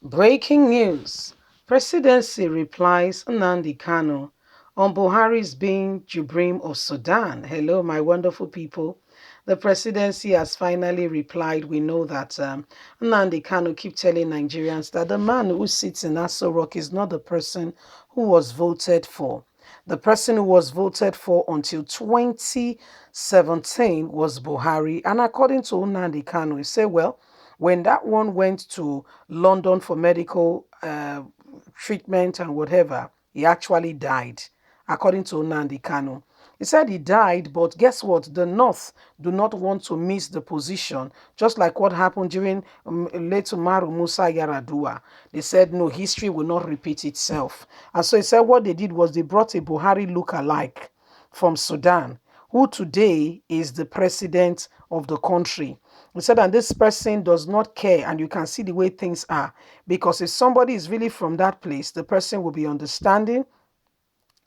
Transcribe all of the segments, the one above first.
Breaking news. Presidency replies Nnamdi Kanu on Buhari's being Jubrim of Sudan. Hello, my wonderful people. The presidency has finally replied. We know that Nnamdi Kanu keep telling Nigerians that the man who sits in Aso Rock is not the person who was voted for. The person who was voted for until 2017 was Buhari. And according to Nnamdi Kanu, he said, well, when that one went to London for medical treatment and whatever, he actually died, according to Nnamdi Kanu. He said he died, but guess what? The North do not want to miss the position, just like what happened during late Umaru Musa Yaradua. They said, no, history will not repeat itself. And so he said what they did was they brought a Buhari look-alike from Sudan, who today is the president of the country. He said, and this person does not care, and you can see the way things are, because if somebody is really from that place, the person will be understanding,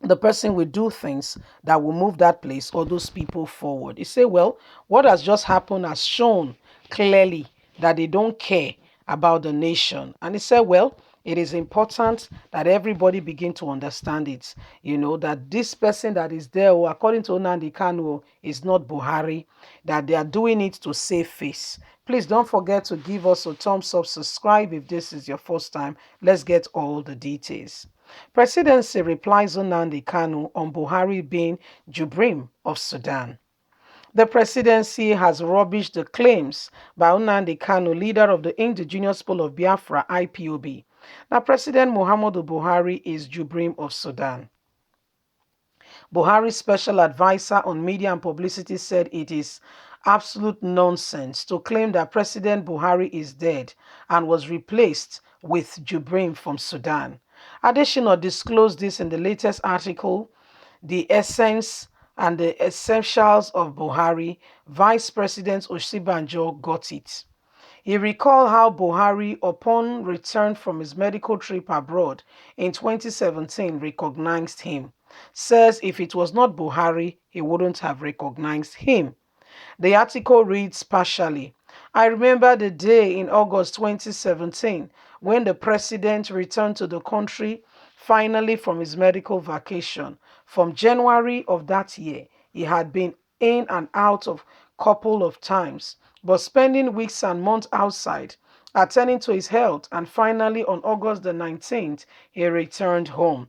the person will do things that will move that place or those people forward. He said, well, what has just happened has shown clearly that they don't care about the nation. And he said, well, it is important that everybody begin to understand it. You know, that this person that is there, or according to Nnamdi Kanu, is not Buhari, that they are doing it to save face. Please don't forget to give us a thumbs up, subscribe if this is your first time. Let's get all the details. Presidency replies Nnamdi Kanu on Buhari being Jubrim of Sudan. The presidency has rubbished the claims by Nnamdi Kanu, leader of the Indigenous People of Biafra, IPOB. Now, President Muhammadu Buhari is Jubrim of Sudan. Buhari's special advisor on media and publicity said it is absolute nonsense to claim that President Buhari is dead and was replaced with Jubrim from Sudan. Additional disclosed this in the latest article, The Essence and the Essentials of Buhari. Vice President Osibanjo got it. He recalled how Buhari, upon return from his medical trip abroad in 2017, recognized him. Says if it was not Buhari, he wouldn't have recognized him. The article reads partially. I remember the day in August 2017 when the president returned to the country finally from his medical vacation. From January of that year, he had been in and out of couple of times, but spending weeks and months outside, attending to his health, and finally on August the 19th, he returned home.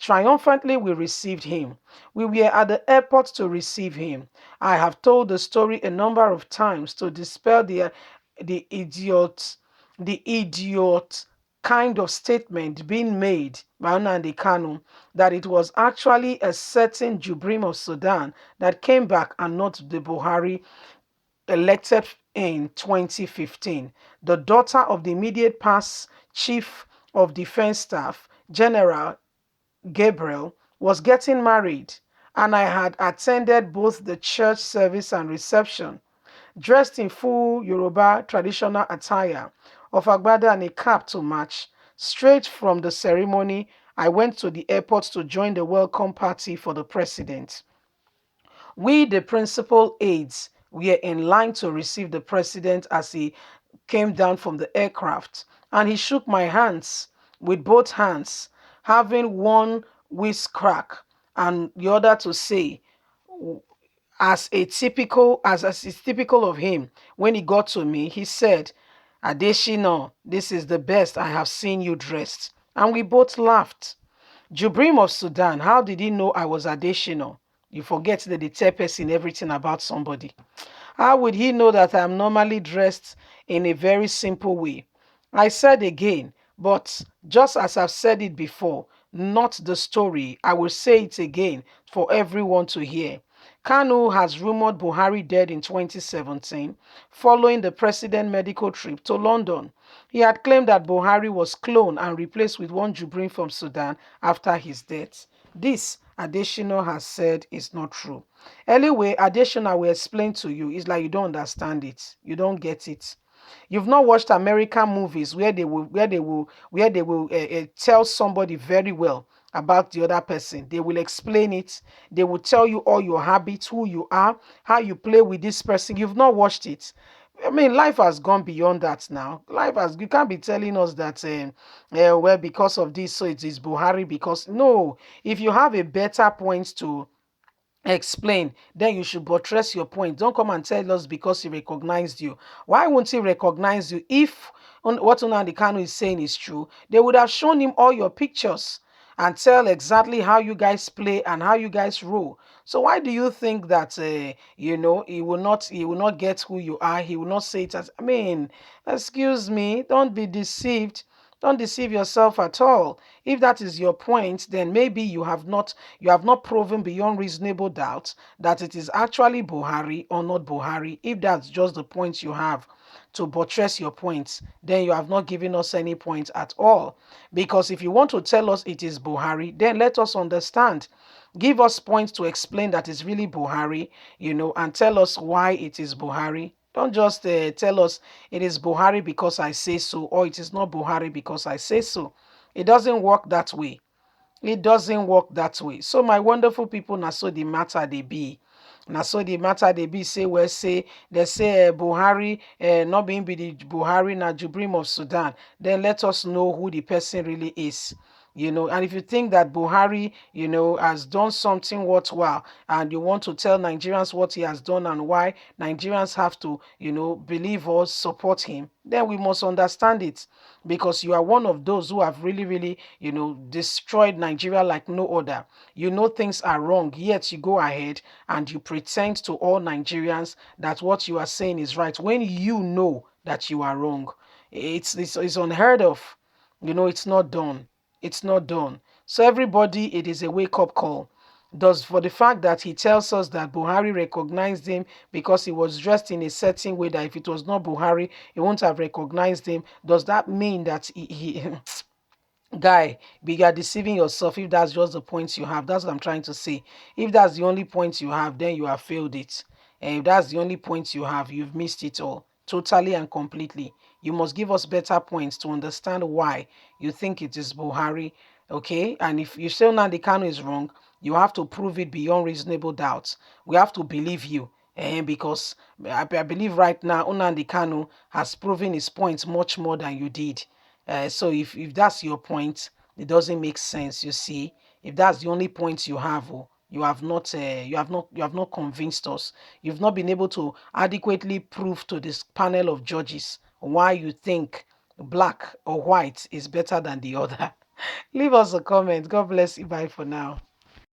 Triumphantly, we received him. We were at the airport to receive him. I have told the story a number of times to dispel the idiot, the idiot kind of statement being made by Nnamdi Kanu that it was actually a certain Jubrim of Sudan that came back and not the Buhari elected in 2015. The daughter of the immediate past chief of defense staff, General Gabriel, was getting married, and I had attended both the church service and reception. Dressed in full Yoruba traditional attire of agbada and a cap to match, straight from the ceremony, I went to the airport to join the welcome party for the president. We, the principal aides, were in line to receive the president as he came down from the aircraft, and he shook my hands with both hands, having one whisk crack and the other to say, as is typical of him, when he got to me, he said, Adeshina, this is the best I have seen you dressed. And we both laughed. Jubrim of Sudan, how did he know I was Adeshina? You forget that they tell person everything about somebody. How would he know that I'm normally dressed in a very simple way? I said again, but just as I've said it before, not the story. I will say it again for everyone to hear. Kanu has rumored Buhari dead in 2017 following the president's medical trip to London. He had claimed that Buhari was cloned and replaced with one Jubrin from Sudan after his death. This, Adesina has said, is not true. Anyway, Adesina will explain to you. It's like you don't understand it. You don't get it. You've not watched American movies where they will tell somebody very well about the other person. They will explain it. They will tell you all your habits, who you are, how you play with this person. You've not watched it. I mean, life has gone beyond that now. Life has, you can't be telling us that, well, because of this, so it is Buhari. Because no, if you have a better point to explain, then you should buttress your point. Don't come and tell us because he recognized you. Why won't he recognize you if what Nnamdi Kanu is saying is true? They would have shown him all your pictures and tell exactly how you guys play and how you guys roll. So why do you think that he will not get who you are? He will not say it as, I mean, excuse me, don't be deceived. Don't deceive yourself at all. If that is your point, then maybe you have not proven beyond reasonable doubt that it is actually Buhari or not Buhari. If that's just the point you have to buttress your points, then you have not given us any point at all. Because if you want to tell us it is Buhari, then let us understand. Give us points to explain that it's really Buhari, and tell us why it is Buhari. Don't just tell us it is Buhari because I say so, or it is not Buhari because I say so. It doesn't work that way. It doesn't work that way. So my wonderful people, na so the matter they be. Na so the matter they be. Say well, say they say Buhari, not being be the Buhari na Jubrim of Sudan. Then let us know who the person really is. And if you think that Buhari, has done something worthwhile, and you want to tell Nigerians what he has done and why Nigerians have to, believe or support him, then we must understand it, because you are one of those who have really, really, destroyed Nigeria like no other. You know things are wrong, yet you go ahead and you pretend to all Nigerians that what you are saying is right when you know that you are wrong. It's unheard of. It's not done. It's not done. So everybody, it is a wake-up call. Does for the fact that he tells us that Buhari recognized him because he was dressed in a certain way, that if it was not Buhari, he won't have recognized him. Does that mean that he guy, you are deceiving yourself if that's just the points you have? That's what I'm trying to say. If that's the only point you have, then you have failed it. And if that's the only point you have, you've missed it all totally and completely. You must give us better points to understand why you think it is Buhari. Okay, and if you say Nnamdi Kanu is wrong, you have to prove it beyond reasonable doubt. We have to believe you. Because I believe right now Nnamdi Kanu has proven his points much more than you did. So if that's your point, it doesn't make sense. You see, if that's the only point you have, oh, you have not convinced us. You've not been able to adequately prove to this panel of judges why you think black or white is better than the other. Leave us a comment. God bless you. Bye for now.